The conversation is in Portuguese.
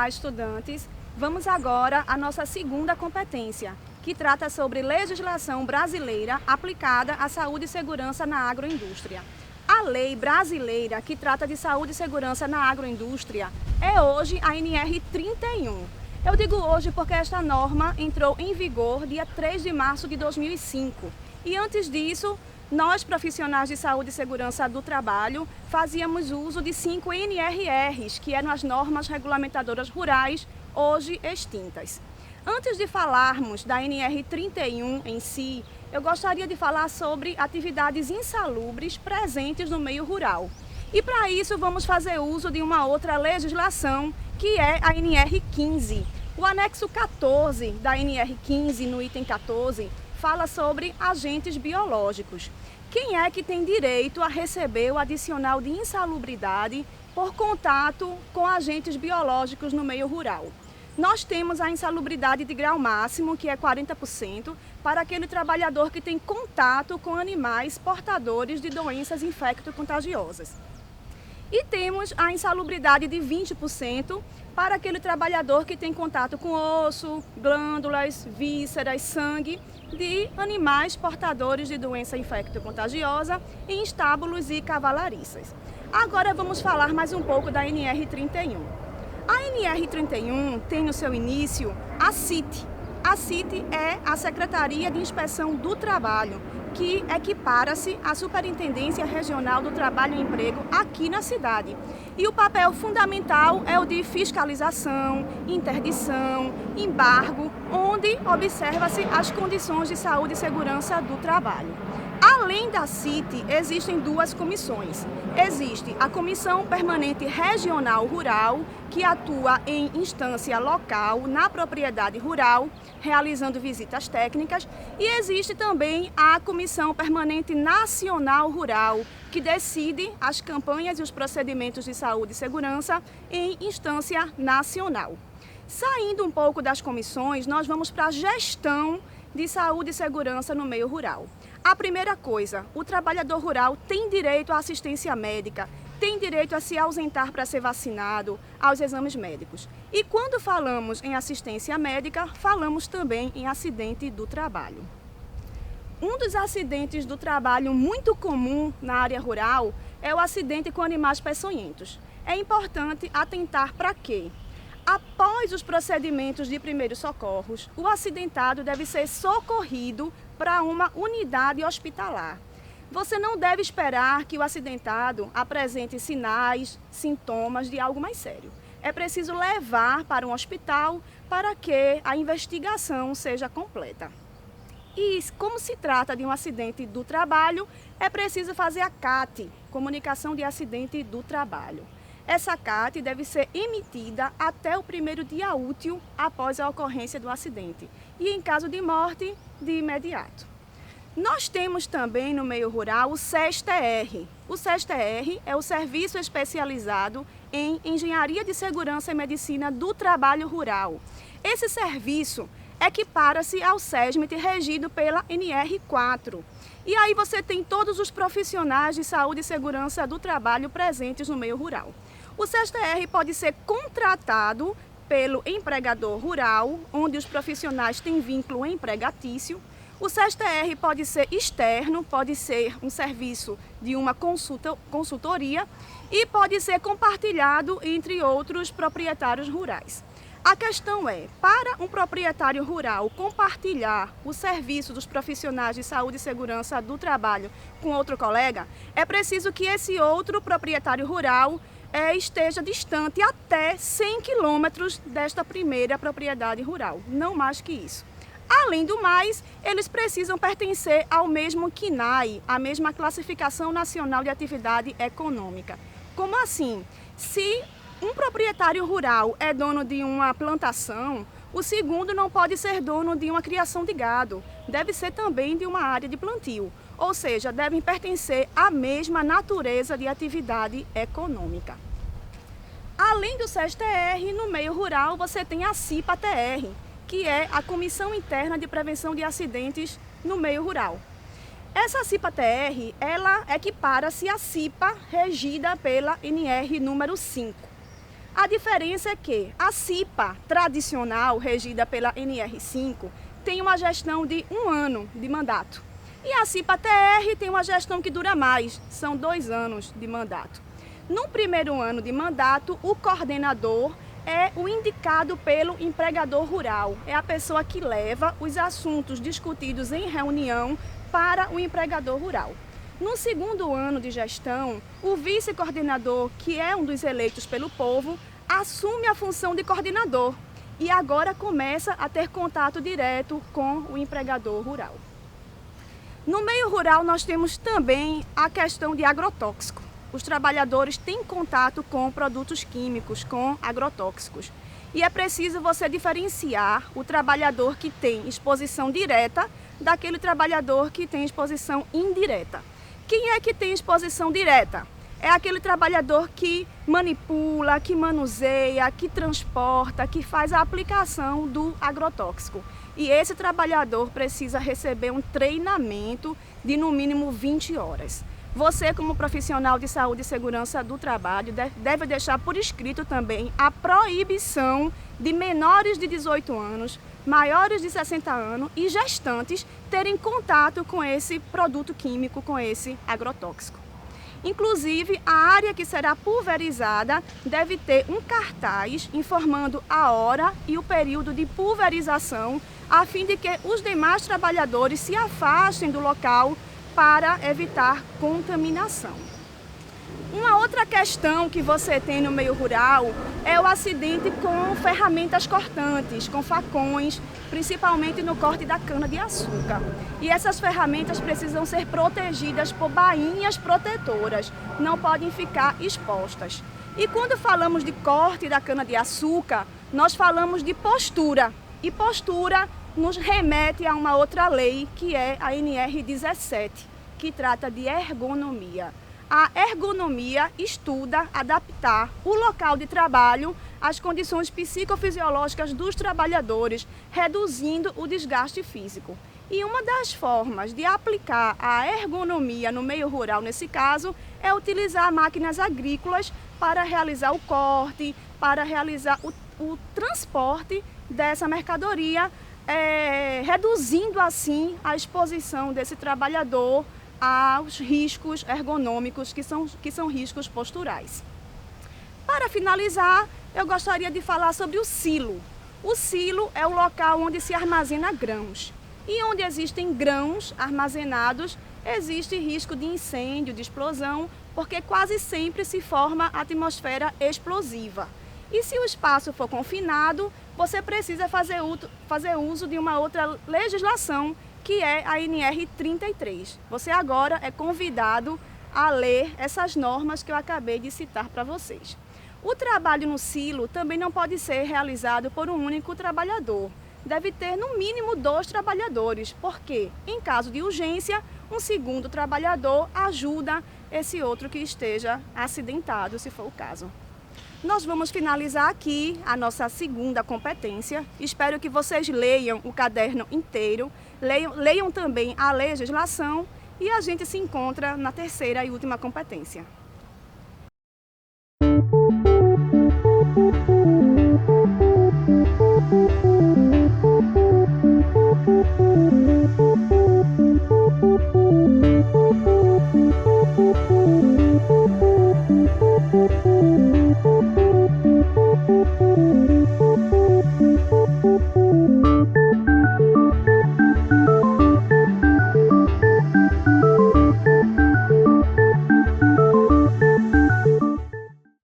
Olá, estudantes! Vamos agora à nossa segunda competência, que trata sobre legislação brasileira aplicada à saúde e segurança na agroindústria. A lei brasileira que trata de saúde e segurança na agroindústria é hoje a NR 31. Eu digo hoje porque esta norma entrou em vigor dia 3 de março de 2005. E antes disso, nós, profissionais de saúde e segurança do trabalho, fazíamos uso de 5 NRRs, que eram as normas regulamentadoras rurais, hoje extintas. Antes de falarmos da NR 31 em si, eu gostaria de falar sobre atividades insalubres presentes no meio rural. E para isso vamos fazer uso de uma outra legislação, que é a NR 15. O anexo 14 da NR 15, no item 14, fala sobre agentes biológicos. Quem é que tem direito a receber o adicional de insalubridade por contato com agentes biológicos no meio rural? Nós temos a insalubridade de grau máximo, que é 40%, para aquele trabalhador que tem contato com animais portadores de doenças infecto-contagiosas. E temos a insalubridade de 20% para aquele trabalhador que tem contato com osso, glândulas, vísceras, sangue de animais portadores de doença infecto-contagiosa em estábulos e cavalariças. Agora vamos falar mais um pouco da NR 31. A NR 31 tem no seu início a CIT. A CIT é a Secretaria de Inspeção do Trabalho, que equipara-se à Superintendência Regional do Trabalho e Emprego aqui na cidade. E o papel fundamental é o de fiscalização, interdição, embargo, onde observa-se as condições de saúde e segurança do trabalho. Além da CIT, existem duas comissões. Existe a Comissão Permanente Regional Rural, que atua em instância local, na propriedade rural, realizando visitas técnicas, e existe também a Comissão Permanente Nacional Rural, que decide as campanhas e os procedimentos de saúde e segurança em instância nacional. Saindo um pouco das comissões, nós vamos para a gestão de saúde e segurança no meio rural. A primeira coisa, o trabalhador rural tem direito à assistência médica, tem direito a se ausentar para ser vacinado, aos exames médicos. E quando falamos em assistência médica, falamos também em acidente do trabalho. Um dos acidentes do trabalho muito comum na área rural é o acidente com animais peçonhentos. É importante atentar para quê? Após os procedimentos de primeiros socorros, o acidentado deve ser socorrido para uma unidade hospitalar. Você não deve esperar que o acidentado apresente sinais, sintomas de algo mais sério. É preciso levar para um hospital para que a investigação seja completa. E como se trata de um acidente do trabalho, é preciso fazer a CAT, Comunicação de Acidente do Trabalho. Essa CAT deve ser emitida até o primeiro dia útil após a ocorrência do acidente e, em caso de morte, de imediato. Nós temos também no meio rural o SES-TR. O SES-TR é o Serviço Especializado em Engenharia de Segurança e Medicina do Trabalho Rural. Esse serviço equipara-se ao SESMIT regido pela NR4. E aí você tem todos os profissionais de saúde e segurança do trabalho presentes no meio rural. O SES-TR pode ser contratado pelo empregador rural, onde os profissionais têm vínculo empregatício. O SES-TR pode ser externo, pode ser um serviço de uma consultoria e pode ser compartilhado entre outros proprietários rurais. A questão é, para um proprietário rural compartilhar o serviço dos profissionais de saúde e segurança do trabalho com outro colega, é preciso que esse outro proprietário rural esteja distante até 100 quilômetros desta primeira propriedade rural, não mais que isso. Além do mais, eles precisam pertencer ao mesmo CNAE, a mesma Classificação Nacional de Atividade Econômica. Como assim? Se um proprietário rural é dono de uma plantação, o segundo não pode ser dono de uma criação de gado, deve ser também de uma área de plantio, ou seja, devem pertencer à mesma natureza de atividade econômica. Além do SES-TR, no meio rural você tem a CIPA-TR, que é a Comissão Interna de Prevenção de Acidentes no Meio Rural. Essa CIPA-TR, ela equipara-se à CIPA regida pela NR número 5. A diferença é que a CIPA tradicional, regida pela NR5, tem uma gestão de 1 ano de mandato. E a CIPA-TR tem uma gestão que dura mais, são 2 anos de mandato. No primeiro ano de mandato, o coordenador é o indicado pelo empregador rural. É a pessoa que leva os assuntos discutidos em reunião para o empregador rural. No segundo ano de gestão, o vice-coordenador, que é um dos eleitos pelo povo, assume a função de coordenador e agora começa a ter contato direto com o empregador rural. No meio rural, nós temos também a questão de agrotóxico. Os trabalhadores têm contato com produtos químicos, com agrotóxicos. E é preciso você diferenciar o trabalhador que tem exposição direta daquele trabalhador que tem exposição indireta. Quem é que tem exposição direta? É aquele trabalhador que manipula, que manuseia, que transporta, que faz a aplicação do agrotóxico. E esse trabalhador precisa receber um treinamento de no mínimo 20 horas. Você, como profissional de saúde e segurança do trabalho, deve deixar por escrito também a proibição de menores de 18 anos, maiores de 60 anos e gestantes terem contato com esse produto químico, com esse agrotóxico. Inclusive, a área que será pulverizada deve ter um cartaz informando a hora e o período de pulverização, a fim de que os demais trabalhadores se afastem do local para evitar contaminação. Uma outra questão que você tem no meio rural é o acidente com ferramentas cortantes, com facões, principalmente no corte da cana-de-açúcar. E essas ferramentas precisam ser protegidas por bainhas protetoras, não podem ficar expostas. E quando falamos de corte da cana-de-açúcar, nós falamos de postura. E postura nos remete a uma outra lei, que é a NR17, que trata de ergonomia. A ergonomia estuda adaptar o local de trabalho às condições psicofisiológicas dos trabalhadores, reduzindo o desgaste físico. E uma das formas de aplicar a ergonomia no meio rural, nesse caso, é utilizar máquinas agrícolas para realizar o corte, para realizar o transporte dessa mercadoria, reduzindo assim a exposição desse trabalhador aos riscos ergonômicos, que são riscos posturais. Para finalizar, eu gostaria de falar sobre o silo. O silo é o local onde se armazena grãos. E onde existem grãos armazenados, existe risco de incêndio, de explosão, porque quase sempre se forma atmosfera explosiva. E se o espaço for confinado, você precisa fazer uso de uma outra legislação, que é a NR33. Você agora é convidado a ler essas normas que eu acabei de citar para vocês. O trabalho no silo também não pode ser realizado por um único trabalhador. Deve ter no mínimo 2 trabalhadores, porque em caso de urgência, um segundo trabalhador ajuda esse outro que esteja acidentado, se for o caso. Nós vamos finalizar aqui a nossa segunda competência. Espero que vocês leiam o caderno inteiro, leiam também a legislação e a gente se encontra na terceira e última competência.